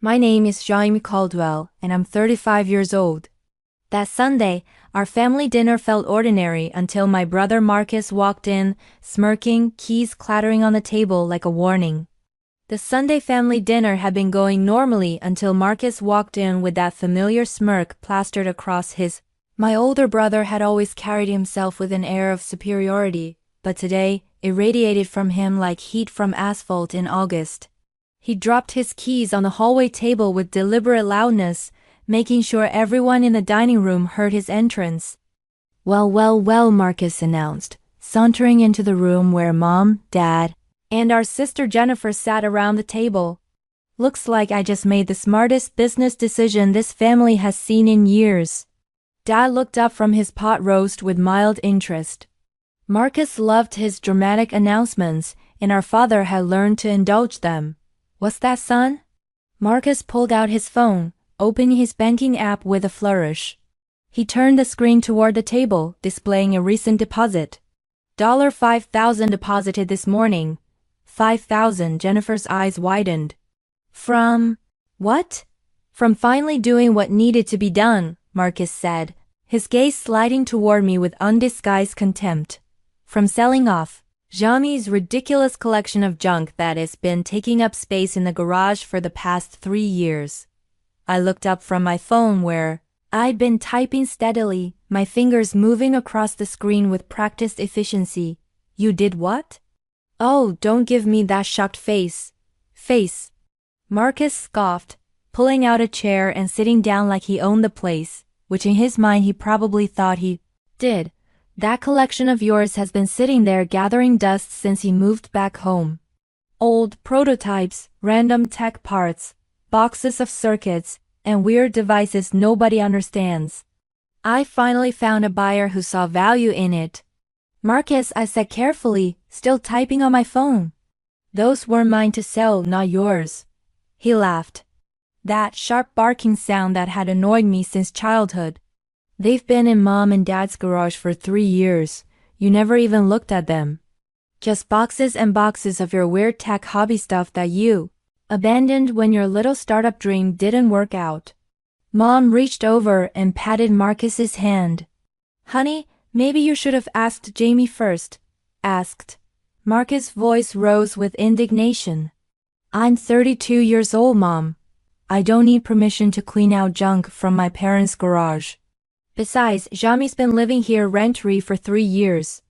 My name is Jaime Caldwell, and I'm 35 years old. That Sunday, our family dinner felt ordinary until my brother Marcus walked in, smirking, keys clattering on the table like a warning. The Sunday family dinner had been going normally until Marcus walked in with that familiar smirk plastered across his. My older brother had always carried himself with an air of superiority, but today, it radiated from him like heat from asphalt in August. He dropped his keys on the hallway table with deliberate loudness, making sure everyone in the dining room heard his entrance. Well, Marcus announced, sauntering into the room where Mom, Dad, and our sister Jennifer sat around the table. Looks like I just made the smartest business decision this family has seen in years. Dad looked up from his pot roast with mild interest. Marcus loved his dramatic announcements, and our father had learned to indulge them. What's that, son? Marcus pulled out his phone, opening his banking app with a flourish. He turned the screen toward the table, displaying a recent deposit. $5,000 deposited this morning. 5,000. Jennifer's eyes widened. From what? From finally doing what needed to be done, Marcus said, his gaze sliding toward me with undisguised contempt. From selling off Jaime's ridiculous collection of junk that has been taking up space in the garage for the past 3 years. I looked up from my phone where I'd been typing steadily, my fingers moving across the screen with practiced efficiency. You did what? Oh, don't give me that shocked face. Marcus scoffed, pulling out a chair and sitting down like he owned the place, which in his mind he probably thought he did. That collection of yours has been sitting there gathering dust since he moved back home. Old prototypes, random tech parts, boxes of circuits, and weird devices nobody understands. I finally found a buyer who saw value in it. Marcus, I said carefully, still typing on my phone. Those were mine to sell, not yours. He laughed. That sharp barking sound that had annoyed me since childhood. They've been in Mom and Dad's garage for 3 years. You never even looked at them. Just boxes and boxes of your weird tech hobby stuff that you abandoned when your little startup dream didn't work out. Mom reached over and patted Marcus's hand. Honey, maybe you should have asked Jaime first. Asked. Marcus' voice rose with indignation. I'm 32 years old, Mom. I don't need permission to clean out junk from my parents' garage. Besides, Jaime's been living here rent-free for 3 years.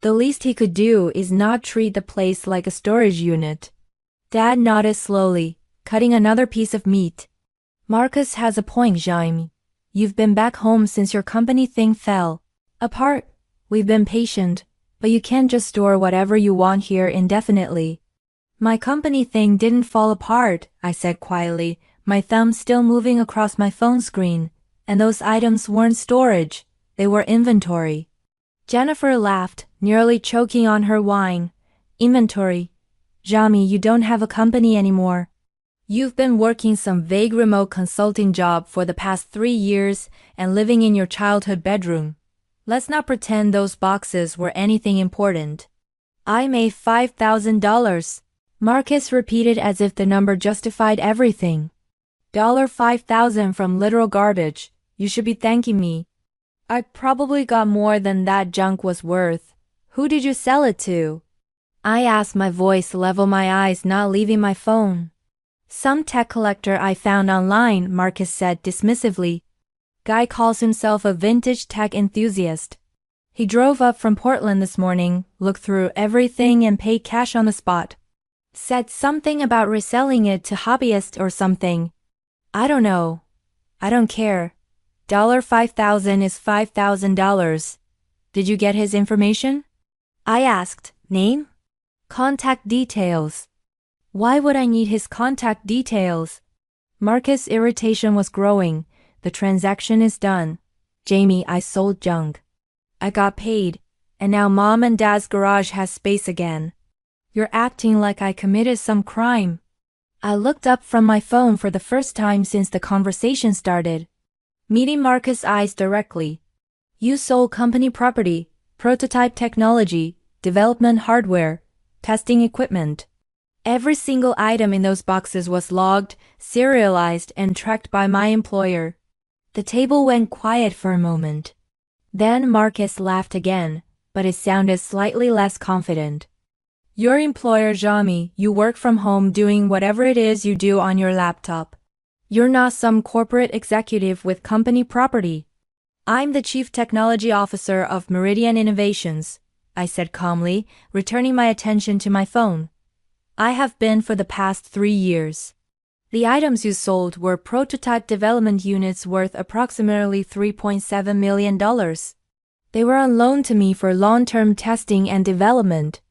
The least he could do is not treat the place like a storage unit. Dad nodded slowly, cutting another piece of meat. Marcus has a point, Jaime. You've been back home since your company thing fell apart. We've been patient, but you can't just store whatever you want here indefinitely. My company thing didn't fall apart, I said quietly, my thumb still moving across my phone screen, and those items weren't storage, they were inventory. Jennifer laughed, nearly choking on her wine. Inventory? Jaime, you don't have a company anymore. You've been working some vague remote consulting job for the past 3 years and living in your childhood bedroom. Let's not pretend those boxes were anything important. I made $5,000. Marcus repeated as if the number justified everything. $5,000 from literal garbage. You should be thanking me. I probably got more than that junk was worth. Who did you sell it to? I asked, my voice level, my eyes not leaving my phone. Some tech collector I found online, Marcus said dismissively. Guy calls himself a vintage tech enthusiast. He drove up from Portland this morning, looked through everything and paid cash on the spot. Said something about reselling it to hobbyists or something. I don't know. I don't care. $5,000 is $5,000. Did you get his information? I asked. Name? Contact details. Why would I need his contact details? Marcus' irritation was growing. The transaction is done. Jaime, I sold junk. I got paid, and now Mom and Dad's garage has space again. You're acting like I committed some crime. I looked up from my phone for the first time since the conversation started. Meeting Marcus' eyes directly. You sold company property, prototype technology, development hardware, testing equipment. Every single item in those boxes was logged, serialized, and tracked by my employer. The table went quiet for a moment. Then Marcus laughed again, but it sounded slightly less confident. Your employer, Jaime, you work from home doing whatever it is you do on your laptop. You're not some corporate executive with company property. I'm the Chief Technology Officer of Meridian Innovations, I said calmly, returning my attention to my phone. I have been for the past 3 years. The items you sold were prototype development units worth approximately $3.7 million. They were on loan to me for long-term testing and development.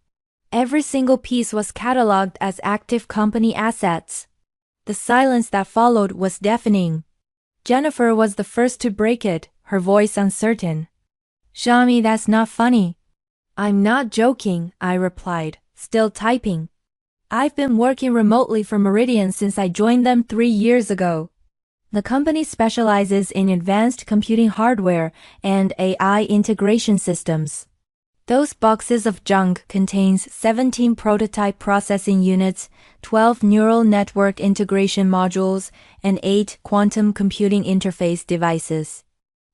Every single piece was cataloged as active company assets. The silence that followed was deafening. Jennifer was the first to break it, her voice uncertain. Jaime, that's not funny. I'm not joking, I replied, still typing. I've been working remotely for Meridian since I joined them 3 years ago. The company specializes in advanced computing hardware and AI integration systems. Those boxes of junk contains 17 prototype processing units, 12 neural network integration modules, and 8 quantum computing interface devices.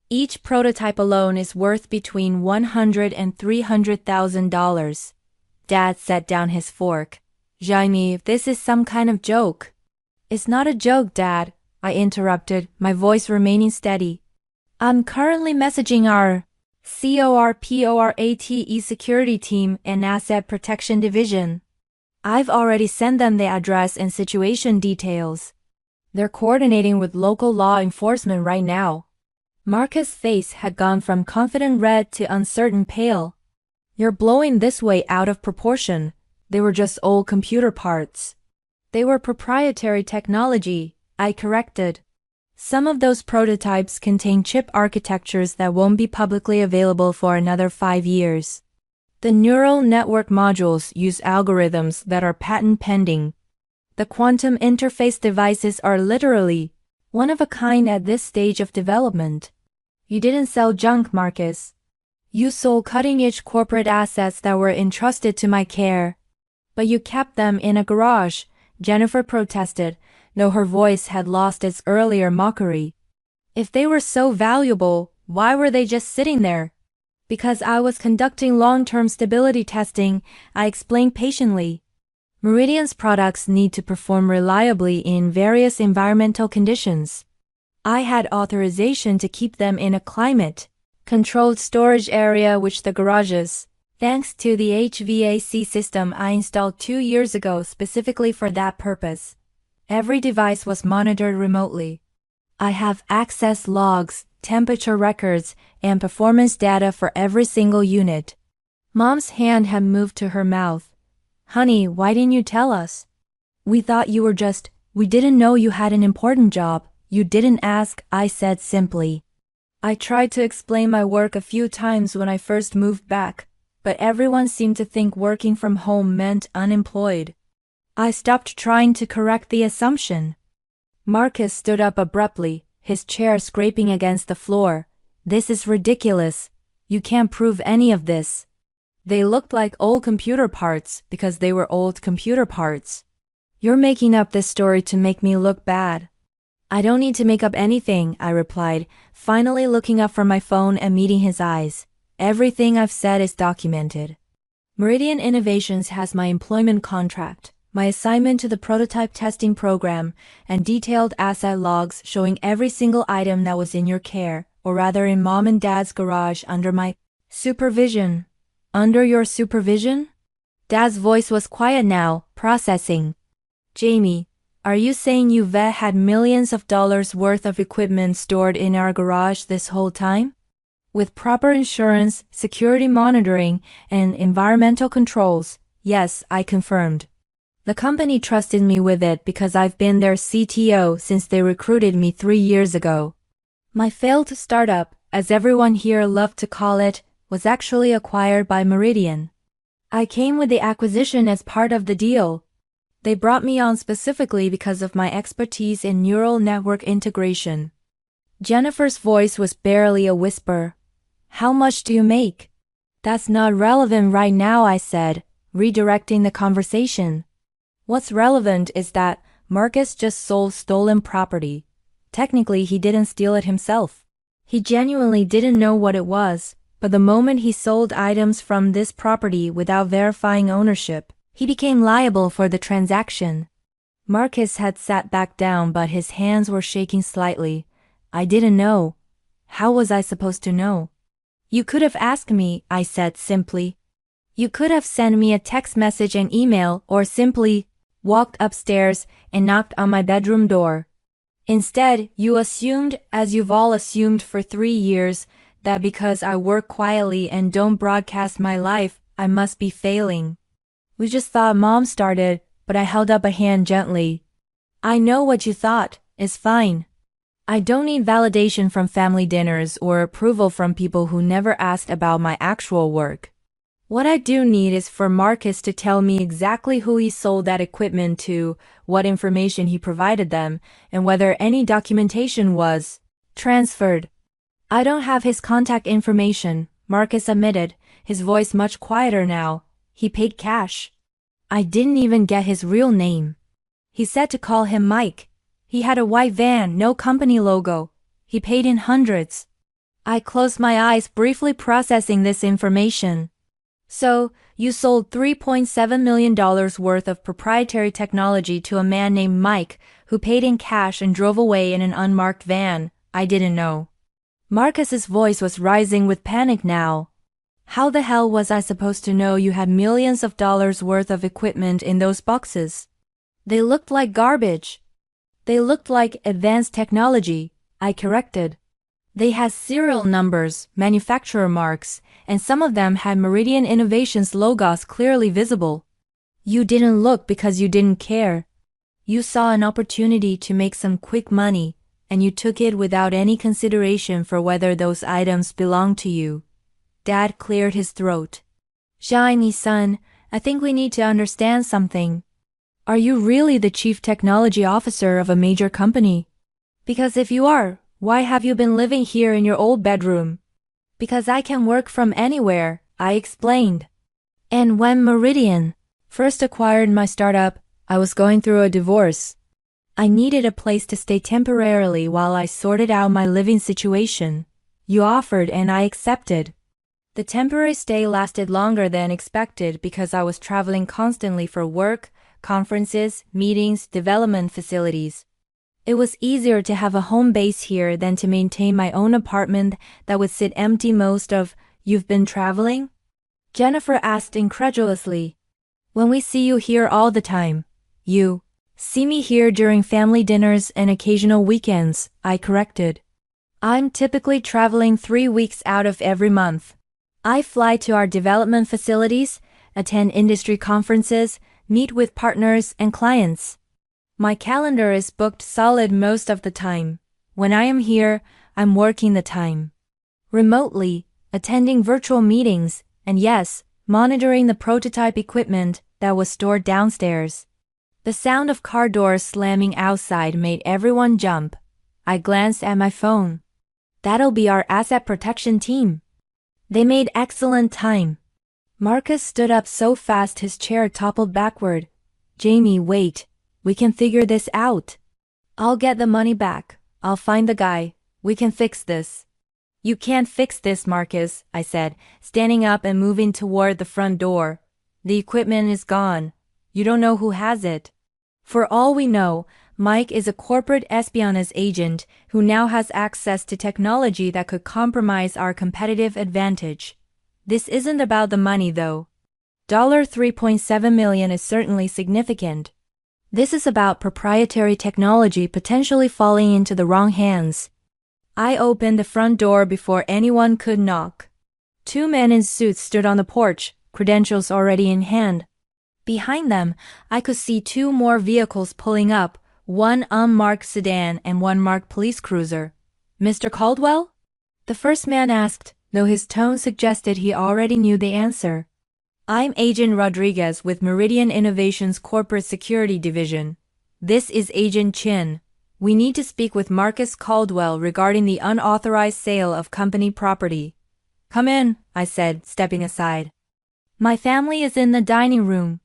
Each prototype alone is worth between $100,000 and $300,000. Dad set down his fork. Jaime, this is some kind of joke. It's not a joke, Dad, I interrupted, my voice remaining steady. I'm currently messaging our corporate security team and asset protection division. I've already sent them the address and situation details. They're coordinating with local law enforcement right now. Marcus' face had gone from confident red to uncertain pale. You're blowing this way out of proportion. They were just old computer parts. They were proprietary technology, I corrected. Some of those prototypes contain chip architectures that won't be publicly available for another 5 years. The neural network modules use algorithms that are patent pending. The quantum interface devices are literally one of a kind at this stage of development. You didn't sell junk, Marcus. You sold cutting-edge corporate assets that were entrusted to my care. But you kept them in a garage, Jennifer protested, though her voice had lost its earlier mockery. If they were so valuable, why were they just sitting there? Because I was conducting long-term stability testing, I explained patiently. Meridian's products need to perform reliably in various environmental conditions. I had authorization to keep them in a climate-controlled storage area, which the garages, thanks to the HVAC system I installed 2 years ago specifically for that purpose. Every device was monitored remotely. I have access logs, temperature records, and performance data for every single unit. Mom's hand had moved to her mouth. Honey, why didn't you tell us? We thought you were we didn't know you had an important job. You didn't ask, I said simply. I tried to explain my work a few times when I first moved back, but everyone seemed to think working from home meant unemployed. I stopped trying to correct the assumption. Marcus stood up abruptly, his chair scraping against the floor. This is ridiculous. You can't prove any of this. They looked like old computer parts because they were old computer parts. You're making up this story to make me look bad. I don't need to make up anything, I replied, finally looking up from my phone and meeting his eyes. Everything I've said is documented. Meridian Innovations has my employment contract, my assignment to the prototype testing program, and detailed asset logs showing every single item that was in your care, or rather in Mom and Dad's garage under my supervision. Under your supervision? Dad's voice was quiet now, processing. Jaime, are you saying you've had millions of dollars worth of equipment stored in our garage this whole time? With proper insurance, security monitoring, and environmental controls, yes, I confirmed. The company trusted me with it because I've been their CTO since they recruited me 3 years ago. My failed startup, as everyone here loved to call it, was actually acquired by Meridian. I came with the acquisition as part of the deal. They brought me on specifically because of my expertise in neural network integration. Jennifer's voice was barely a whisper. How much do you make? That's not relevant right now, I said, redirecting the conversation. What's relevant is that Marcus just sold stolen property. Technically, he didn't steal it himself. He genuinely didn't know what it was, but the moment he sold items from this property without verifying ownership, he became liable for the transaction. Marcus had sat back down, but his hands were shaking slightly. I didn't know. How was I supposed to know? You could have asked me, I said simply. You could have sent me a text message and email, or simply walked upstairs and knocked on my bedroom door. Instead, you assumed, as you've all assumed for 3 years, that because I work quietly and don't broadcast my life, I must be failing. We just thought Mom started, but I held up a hand gently. I know what you thought. It's fine. I don't need validation from family dinners or approval from people who never asked about my actual work. What I do need is for Marcus to tell me exactly who he sold that equipment to, what information he provided them, and whether any documentation was transferred. I don't have his contact information, Marcus admitted, his voice much quieter now. He paid cash. I didn't even get his real name. He said to call him Mike. He had a white van, no company logo. He paid in hundreds. I closed my eyes, briefly processing this information. So, you sold $3.7 million worth of proprietary technology to a man named Mike, who paid in cash and drove away in an unmarked van. I didn't know. Marcus's voice was rising with panic now. How the hell was I supposed to know you had millions of dollars worth of equipment in those boxes? They looked like garbage. They looked like advanced technology, I corrected. They had serial numbers, manufacturer marks, and some of them had Meridian Innovations logos clearly visible. You didn't look because you didn't care. You saw an opportunity to make some quick money, and you took it without any consideration for whether those items belonged to you. Dad cleared his throat. Jaime, son, I think we need to understand something. Are you really the chief technology officer of a major company? Because if you are, why have you been living here in your old bedroom? Because I can work from anywhere, I explained. And when Meridian first acquired my startup, I was going through a divorce. I needed a place to stay temporarily while I sorted out my living situation. You offered and I accepted. The temporary stay lasted longer than expected because I was traveling constantly for work, conferences, meetings, development facilities. It was easier to have a home base here than to maintain my own apartment that would sit empty most of. You've been traveling? Jennifer asked incredulously. When we see you here all the time. You see me here during family dinners and occasional weekends, I corrected. I'm typically traveling 3 weeks out of every month. I fly to our development facilities, attend industry conferences, meet with partners and clients. My calendar is booked solid most of the time. When I am here, I'm working the time. Remotely, attending virtual meetings, and yes, monitoring the prototype equipment that was stored downstairs. The sound of car doors slamming outside made everyone jump. I glanced at my phone. That'll be our asset protection team. They made excellent time. Marcus stood up so fast his chair toppled backward. Jaime, wait. We can figure this out. I'll get the money back. I'll find the guy. We can fix this. You can't fix this, Marcus, I said, standing up and moving toward the front door. The equipment is gone. You don't know who has it. For all we know, Mike is a corporate espionage agent who now has access to technology that could compromise our competitive advantage. This isn't about the money, though. $3.7 million is certainly significant. This is about proprietary technology potentially falling into the wrong hands. I opened the front door before anyone could knock. 2 men in suits stood on the porch, credentials already in hand. Behind them, I could see 2 more vehicles pulling up, one unmarked sedan and one marked police cruiser. Mr. Caldwell? The first man asked, though his tone suggested he already knew the answer. I'm Agent Rodriguez with Meridian Innovations Corporate Security Division. This is Agent Chin. We need to speak with Marcus Caldwell regarding the unauthorized sale of company property. Come in, I said, stepping aside. My family is in the dining room.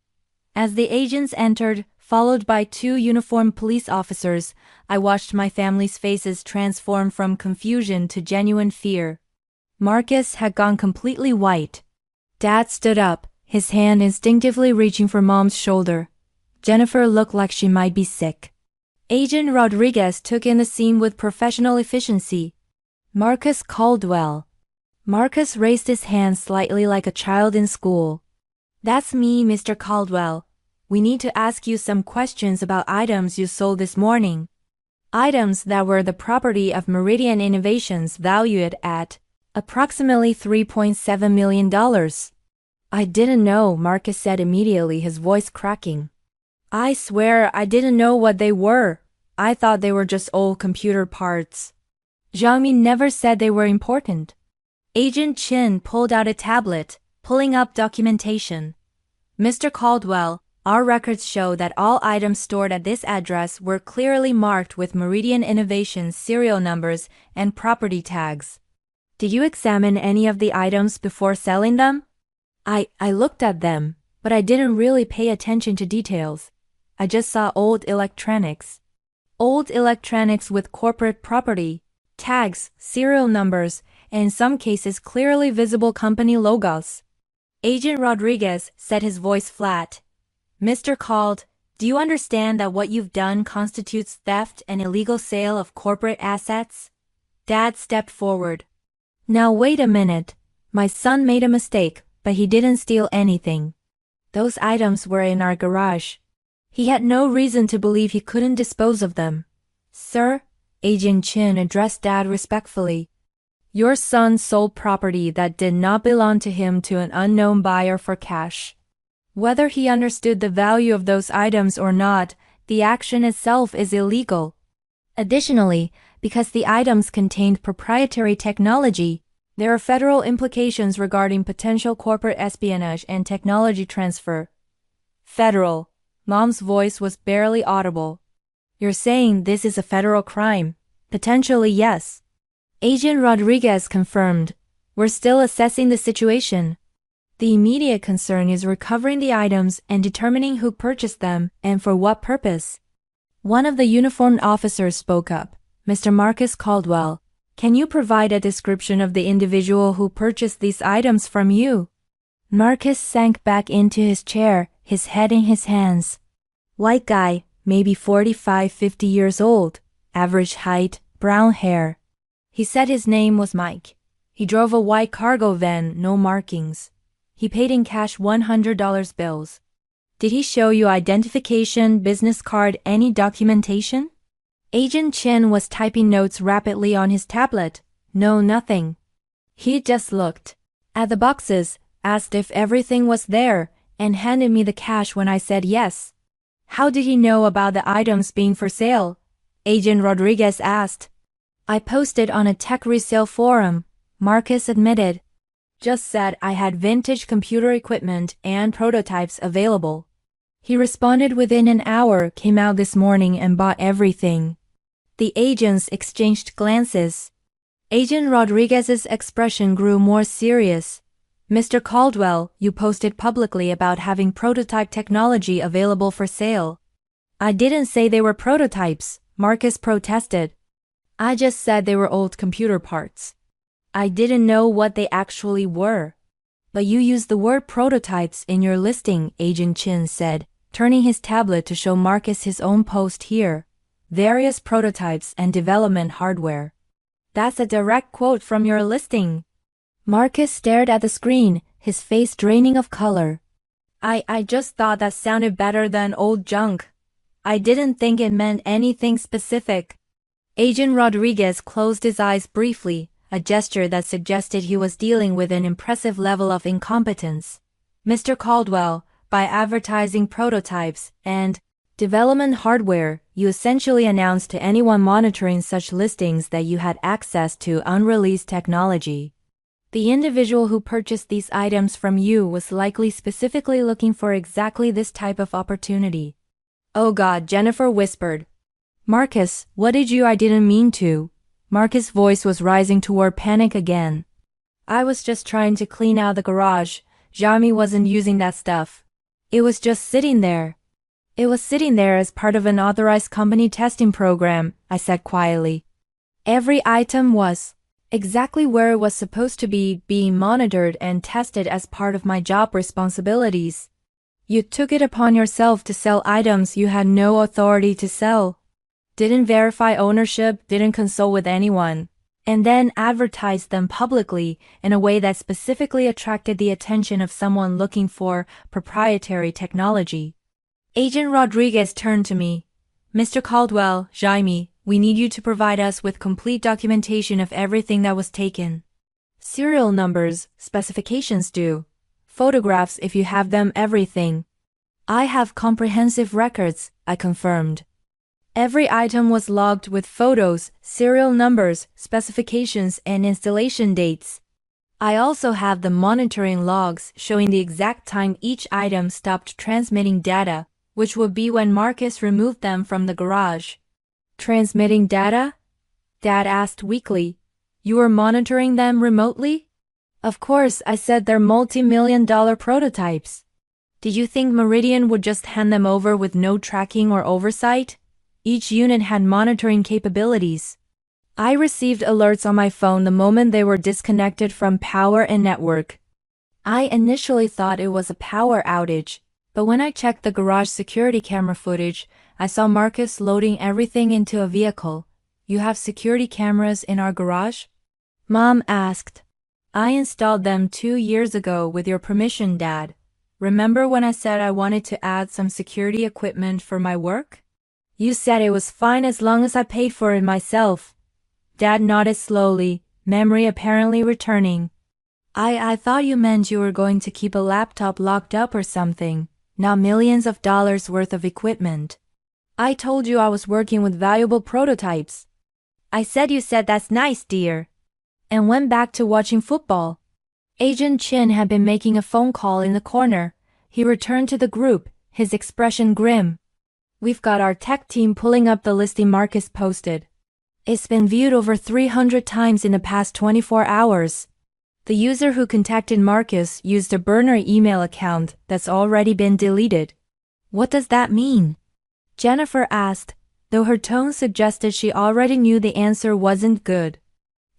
As the agents entered, Followed by two uniformed police officers, I watched my family's faces transform from confusion to genuine fear. Marcus had gone completely white. Dad stood up, his hand instinctively reaching for Mom's shoulder. Jennifer looked like she might be sick. Agent Rodriguez took in the scene with professional efficiency. Marcus Caldwell. Marcus raised his hand slightly like a child in school. That's me, Mr. Caldwell. We need to ask you some questions about items you sold this morning. Items that were the property of Meridian Innovations valued at approximately $3.7 million. I didn't know, Marcus said immediately, his voice cracking. I swear I didn't know what they were. I thought they were just old computer parts. Jaime never said they were important. Agent Chin pulled out a tablet, pulling up documentation. Mr. Caldwell, our records show that all items stored at this address were clearly marked with Meridian Innovations serial numbers and property tags. Did you examine any of the items before selling them? I looked at them, but I didn't really pay attention to details. I just saw old electronics. Old electronics with corporate property, tags, serial numbers, and in some cases clearly visible company logos. Agent Rodriguez said, his voice flat. Mr. Cald, do you understand that what you've done constitutes theft and illegal sale of corporate assets? Dad stepped forward. Now wait a minute. My son made a mistake, but he didn't steal anything. Those items were in our garage. He had no reason to believe he couldn't dispose of them. Sir, Agent Chin addressed Dad respectfully. Your son sold property that did not belong to him to an unknown buyer for cash. Whether he understood the value of those items or not, the action itself is illegal. Additionally, because the items contained proprietary technology, there are federal implications regarding potential corporate espionage and technology transfer. Federal. Mom's voice was barely audible. You're saying this is a federal crime? Potentially, yes. Agent Rodriguez confirmed. We're still assessing the situation. The immediate concern is recovering the items and determining who purchased them and for what purpose. One of the uniformed officers spoke up. Mr. Marcus Caldwell, can you provide a description of the individual who purchased these items from you? Marcus sank back into his chair, his head in his hands. White guy, maybe 45-50 years old, average height, brown hair. He said his name was Mike. He drove a white cargo van, no markings. He paid in cash $100 bills. Did he show you identification, business card, any documentation? Agent Chen was typing notes rapidly on his tablet. No, nothing. He just looked at the boxes, asked if everything was there, and handed me the cash when I said yes. How did he know about the items being for sale? Agent Rodriguez asked. I posted on a tech resale forum, Marcus admitted. Just said I had vintage computer equipment and prototypes available. He responded within an hour, came out this morning and bought everything. The agents exchanged glances. Agent Rodriguez's expression grew more serious. Mr. Caldwell, you posted publicly about having prototype technology available for sale. I didn't say they were prototypes, Marcus protested. I just said they were old computer parts. I didn't know what they actually were. But you used the word prototypes in your listing, Agent Chin said, turning his tablet to show Marcus his own post here. Various prototypes and development hardware. That's a direct quote from your listing. Marcus stared at the screen, his face draining of color. I just thought that sounded better than old junk. I didn't think it meant anything specific. Agent Rodriguez closed his eyes briefly, a gesture that suggested he was dealing with an impressive level of incompetence. Mr. Caldwell, by advertising prototypes and development hardware, you essentially announced to anyone monitoring such listings that you had access to unreleased technology. The individual who purchased these items from you was likely specifically looking for exactly this type of opportunity. Oh God, Jennifer whispered. Marcus, what did you? I didn't mean to. Marcus' voice was rising toward panic again. I was just trying to clean out the garage. Jaime wasn't using that stuff. It was just sitting there. It was sitting there as part of an authorized company testing program, I said quietly. Every item was exactly where it was supposed to be, being monitored and tested as part of my job responsibilities. You took it upon yourself to sell items you had no authority to sell. Didn't verify ownership, didn't consult with anyone, and then advertised them publicly in a way that specifically attracted the attention of someone looking for proprietary technology. Agent Rodriguez turned to me. Mr. Caldwell, Jaime, we need you to provide us with complete documentation of everything that was taken. Serial numbers, specifications due. Photographs if you have them, everything. I have comprehensive records, I confirmed. Every item was logged with photos, serial numbers, specifications, and installation dates. I also have the monitoring logs showing the exact time each item stopped transmitting data, which would be when Marcus removed them from the garage. Transmitting data? Dad asked weakly. You were monitoring them remotely? Of course, I said, they're multi-million-dollar prototypes. Did you think Meridian would just hand them over with no tracking or oversight? Each unit had monitoring capabilities. I received alerts on my phone the moment they were disconnected from power and network. I initially thought it was a power outage, but when I checked the garage security camera footage, I saw Marcus loading everything into a vehicle. You have security cameras in our garage? Mom asked. I installed them 2 years ago with your permission, Dad. Remember when I said I wanted to add some security equipment for my work? You said it was fine as long as I paid for it myself. Dad nodded slowly, memory apparently returning. I thought you meant you were going to keep a laptop locked up or something, not millions of dollars worth of equipment. I told you I was working with valuable prototypes. I said you said that's nice, dear. And went back to watching football. Agent Chin had been making a phone call in the corner. He returned to the group, his expression grim. We've got our tech team pulling up the listing Marcus posted. It's been viewed over 300 times in the past 24 hours. The user who contacted Marcus used a burner email account that's already been deleted. What does that mean? Jennifer asked, though her tone suggested she already knew the answer wasn't good.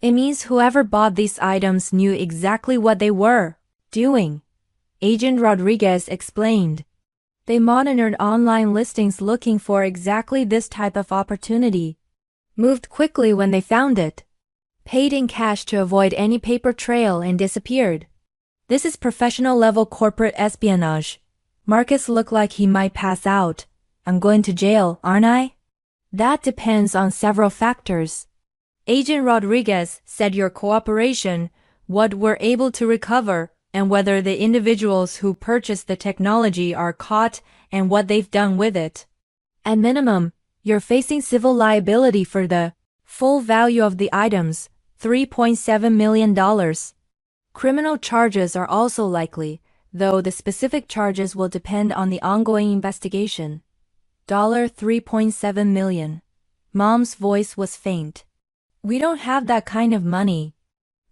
It means whoever bought these items knew exactly what they were doing. Agent Rodriguez explained. They monitored online listings looking for exactly this type of opportunity. Moved quickly when they found it. Paid in cash to avoid any paper trail and disappeared. This is professional-level corporate espionage. Marcus looked like he might pass out. I'm going to jail, aren't I? That depends on several factors. Agent Rodriguez said your cooperation, what we're able to recover, and whether the individuals who purchased the technology are caught and what they've done with it. At minimum, you're facing civil liability for the full value of the items, $3.7 million. Criminal charges are also likely, though the specific charges will depend on the ongoing investigation. $3.7 million. Mom's voice was faint. We don't have that kind of money.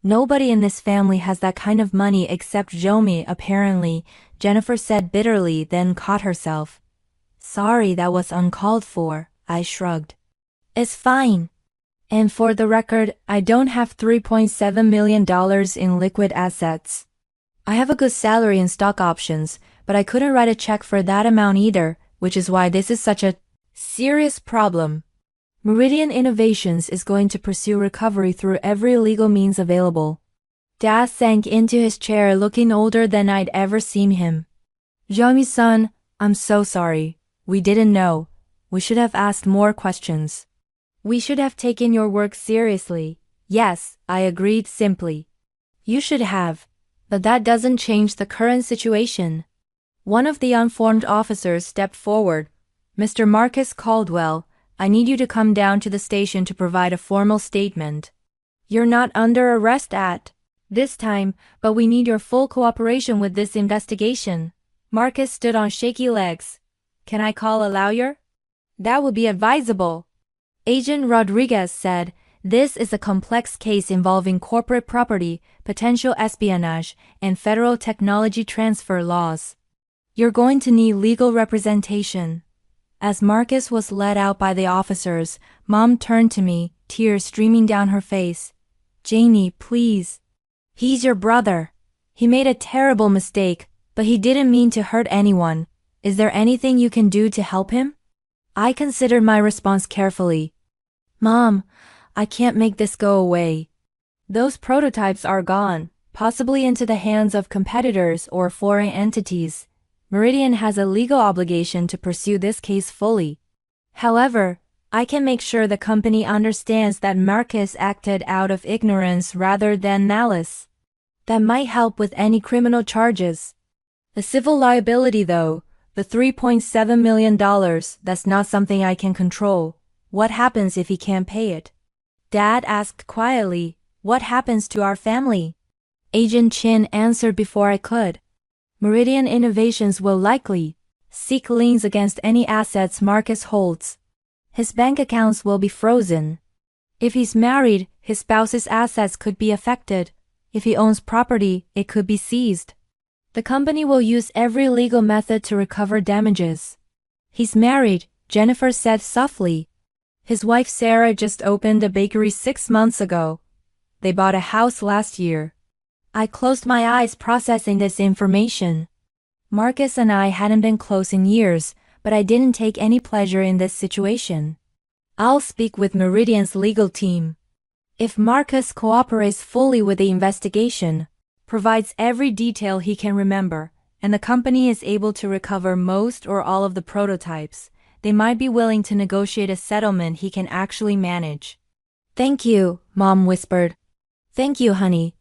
Nobody in this family has that kind of money except Jaime, apparently, Jennifer said bitterly, then caught herself. Sorry, that was uncalled for, I shrugged. It's fine. And for the record, I don't have $3.7 million in liquid assets. I have a good salary and stock options, but I couldn't write a check for that amount either, which is why this is such a serious problem. Meridian Innovations is going to pursue recovery through every legal means available. Dad sank into his chair, looking older than I'd ever seen him. Jaime-san, I'm so sorry. We didn't know. We should have asked more questions. We should have taken your work seriously. Yes, I agreed simply. You should have. But that doesn't change the current situation. One of the uniformed officers stepped forward. Mr. Marcus Caldwell, I need you to come down to the station to provide a formal statement. You're not under arrest at this time, but we need your full cooperation with this investigation. Marcus stood on shaky legs. Can I call a lawyer? That would be advisable. Agent Rodriguez said, this is a complex case involving corporate property, potential espionage, and federal technology transfer laws. You're going to need legal representation. As Marcus was led out by the officers, Mom turned to me, tears streaming down her face. "Jaime, please. He's your brother. He made a terrible mistake, but he didn't mean to hurt anyone. Is there anything you can do to help him?" I considered my response carefully. "Mom, I can't make this go away. Those prototypes are gone, possibly into the hands of competitors or foreign entities. Meridian has a legal obligation to pursue this case fully. However, I can make sure the company understands that Marcus acted out of ignorance rather than malice. That might help with any criminal charges. The civil liability though, the $3.7 million, that's not something I can control. What happens if he can't pay it?" Dad asked quietly, "What happens to our family?" Agent Chin answered before I could. "Meridian Innovations will likely seek liens against any assets Marcus holds. His bank accounts will be frozen. If he's married, his spouse's assets could be affected. If he owns property, it could be seized. The company will use every legal method to recover damages." "He's married," Jennifer said softly. "His wife Sarah just opened a bakery 6 months ago. They bought a house last year." I closed my eyes processing this information. Marcus and I hadn't been close in years, but I didn't take any pleasure in this situation. "I'll speak with Meridian's legal team. If Marcus cooperates fully with the investigation, provides every detail he can remember, and the company is able to recover most or all of the prototypes, they might be willing to negotiate a settlement he can actually manage." "Thank you," Mom whispered. "Thank you, honey."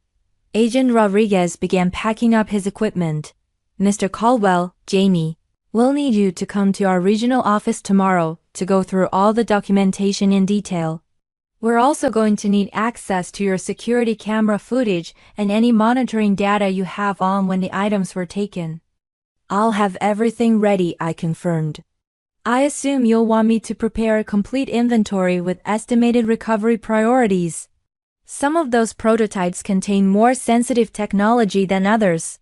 Agent Rodriguez began packing up his equipment. "Mr. Caldwell, Jaime, we'll need you to come to our regional office tomorrow to go through all the documentation in detail. We're also going to need access to your security camera footage and any monitoring data you have on when the items were taken." "I'll have everything ready," I confirmed. "I assume you'll want me to prepare a complete inventory with estimated recovery priorities. Some of those prototypes contain more sensitive technology than others."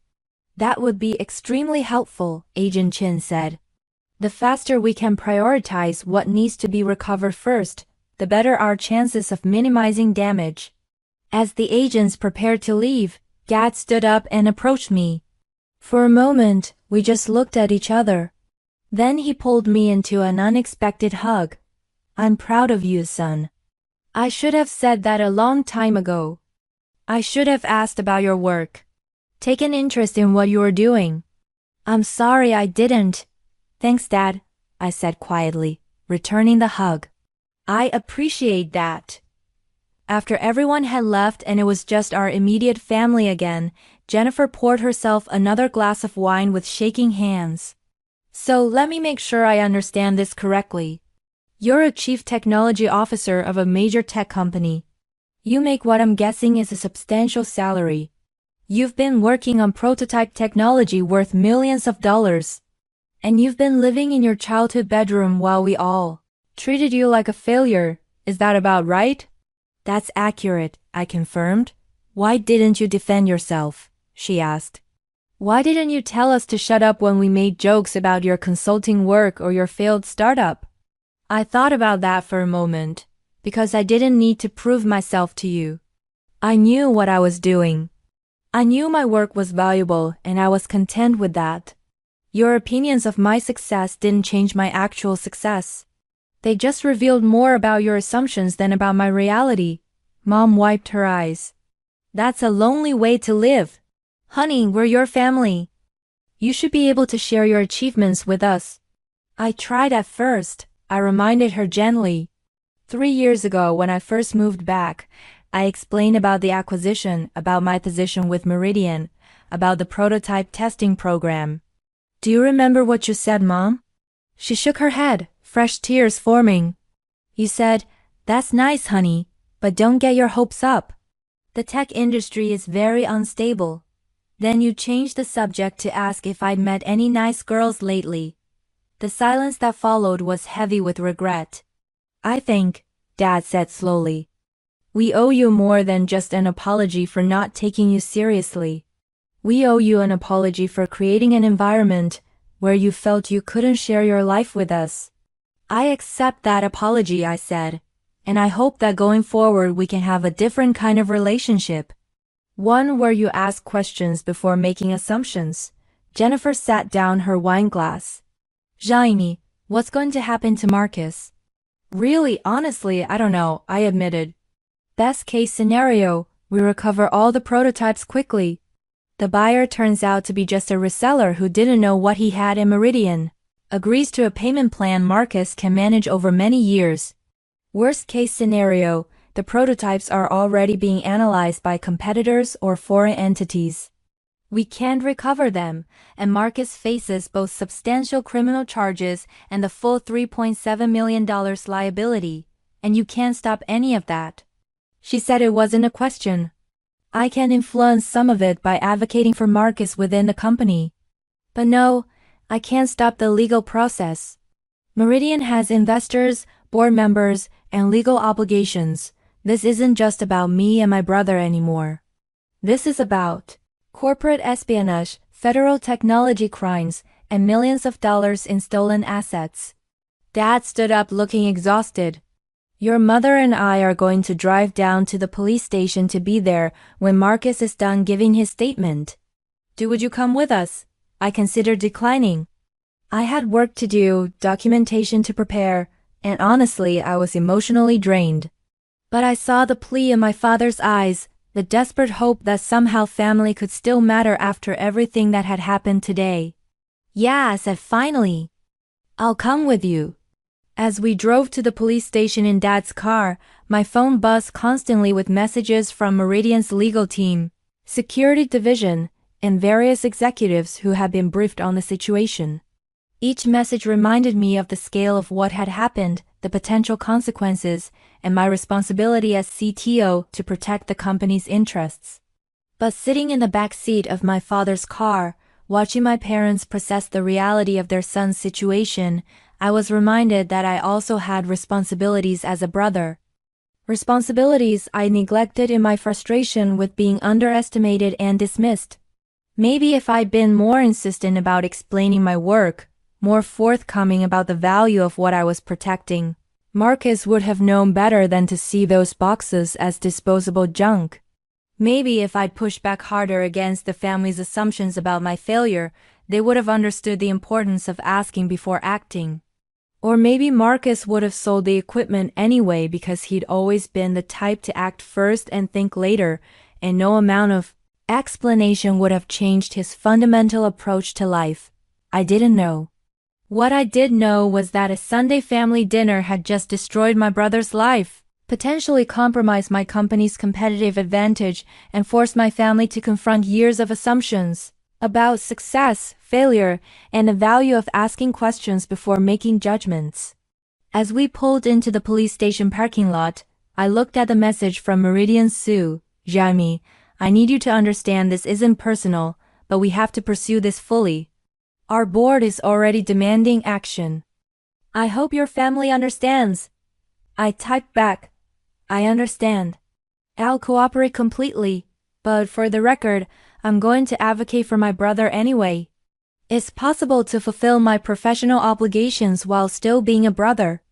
"That would be extremely helpful," Agent Chin said. "The faster we can prioritize what needs to be recovered first, the better our chances of minimizing damage." As the agents prepared to leave, Dad stood up and approached me. For a moment, we just looked at each other. Then he pulled me into an unexpected hug. "I'm proud of you, son. I should have said that a long time ago. I should have asked about your work. Taken interest in what you were doing." "I'm sorry I didn't." "Thanks, Dad," I said quietly, returning the hug. "I appreciate that." After everyone had left and it was just our immediate family again, Jennifer poured herself another glass of wine with shaking hands. "So let me make sure I understand this correctly. You're a chief technology officer of a major tech company. You make what I'm guessing is a substantial salary. You've been working on prototype technology worth millions of dollars. And you've been living in your childhood bedroom while we all treated you like a failure. Is that about right?" "That's accurate," I confirmed. "Why didn't you defend yourself?" she asked. "Why didn't you tell us to shut up when we made jokes about your consulting work or your failed startup?" I thought about that for a moment, because I didn't need to prove myself to you. I knew what I was doing. I knew my work was valuable and I was content with that. Your opinions of my success didn't change my actual success. They just revealed more about your assumptions than about my reality." Mom wiped her eyes. "That's a lonely way to live. Honey, we're your family. You should be able to share your achievements with us." "I tried at first," I reminded her gently. 3 years ago when I first moved back, I explained about the acquisition, about my position with Meridian, about the prototype testing program. "Do you remember what you said, Mom?" She shook her head, fresh tears forming. "You said, 'That's nice, honey, but don't get your hopes up. The tech industry is very unstable.' Then you changed the subject to ask if I'd met any nice girls lately." The silence that followed was heavy with regret. "I think," Dad said slowly, "we owe you more than just an apology for not taking you seriously. We owe you an apology for creating an environment where you felt you couldn't share your life with us. I accept that apology, I said. And I hope that going forward we can have a different kind of relationship. One where you ask questions before making assumptions. Jennifer sat down her wine glass. Jaime, what's going to happen to Marcus? Really, honestly, I don't know, I admitted. Best case scenario, we recover all the prototypes quickly. The buyer turns out to be just a reseller who didn't know what he had in Meridian. Agrees to a payment plan Marcus can manage over many years. Worst case scenario, the prototypes are already being analyzed by competitors or foreign entities. We can't recover them, and Marcus faces both substantial criminal charges and the full $3.7 million liability, and you can't stop any of that. She said it wasn't a question. I can influence some of it by advocating for Marcus within the company. But no, I can't stop the legal process. Meridian has investors, board members, and legal obligations. This isn't just about me and my brother anymore. This is about corporate espionage, federal technology crimes, and millions of dollars in stolen assets. Dad stood up looking exhausted. Your mother and I are going to drive down to the police station to be there when Marcus is done giving his statement. Would you come with us? I considered declining. I had work to do, documentation to prepare, and honestly I was emotionally drained. But I saw the plea in my father's eyes, the desperate hope that somehow family could still matter after everything that had happened today. Yeah, I said finally. I'll come with you. As we drove to the police station in Dad's car, my phone buzzed constantly with messages from Meridian's legal team, security division, and various executives who had been briefed on the situation. Each message reminded me of the scale of what had happened, the potential consequences, and my responsibility as CTO to protect the company's interests. But sitting in the back seat of my father's car, watching my parents process the reality of their son's situation, I was reminded that I also had responsibilities as a brother. Responsibilities I neglected in my frustration with being underestimated and dismissed. Maybe if I'd been more insistent about explaining my work, more forthcoming about the value of what I was protecting, Marcus would have known better than to see those boxes as disposable junk. Maybe if I'd pushed back harder against the family's assumptions about my failure, they would have understood the importance of asking before acting. Or maybe Marcus would have sold the equipment anyway because he'd always been the type to act first and think later, and no amount of explanation would have changed his fundamental approach to life. I didn't know. What I did know was that a Sunday family dinner had just destroyed my brother's life, potentially compromised my company's competitive advantage, and forced my family to confront years of assumptions about success, failure, and the value of asking questions before making judgments. As we pulled into the police station parking lot, I looked at the message from Meridian Sue. Jaime, I need you to understand this isn't personal, but we have to pursue this fully. Our board is already demanding action. I hope your family understands. I typed back. I understand. I'll cooperate completely, but for the record, I'm going to advocate for my brother anyway. It's possible to fulfill my professional obligations while still being a brother.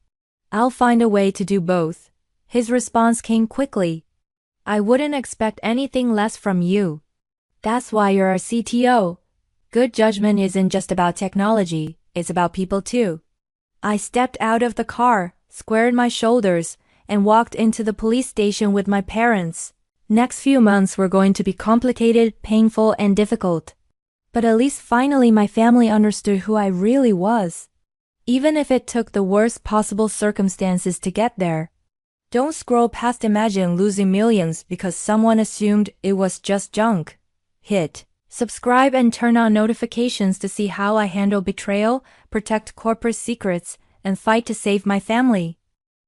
I'll find a way to do both. His response came quickly. I wouldn't expect anything less from you. That's why you're our CTO. Good judgment isn't just about technology, it's about people too. I stepped out of the car, squared my shoulders, and walked into the police station with my parents. Next few months were going to be complicated, painful, and difficult. But at least finally my family understood who I really was. Even if it took the worst possible circumstances to get there. Don't scroll past imagine losing millions because someone assumed it was just junk. Hit subscribe and turn on notifications to see how I handle betrayal, protect corporate secrets, and fight to save my family.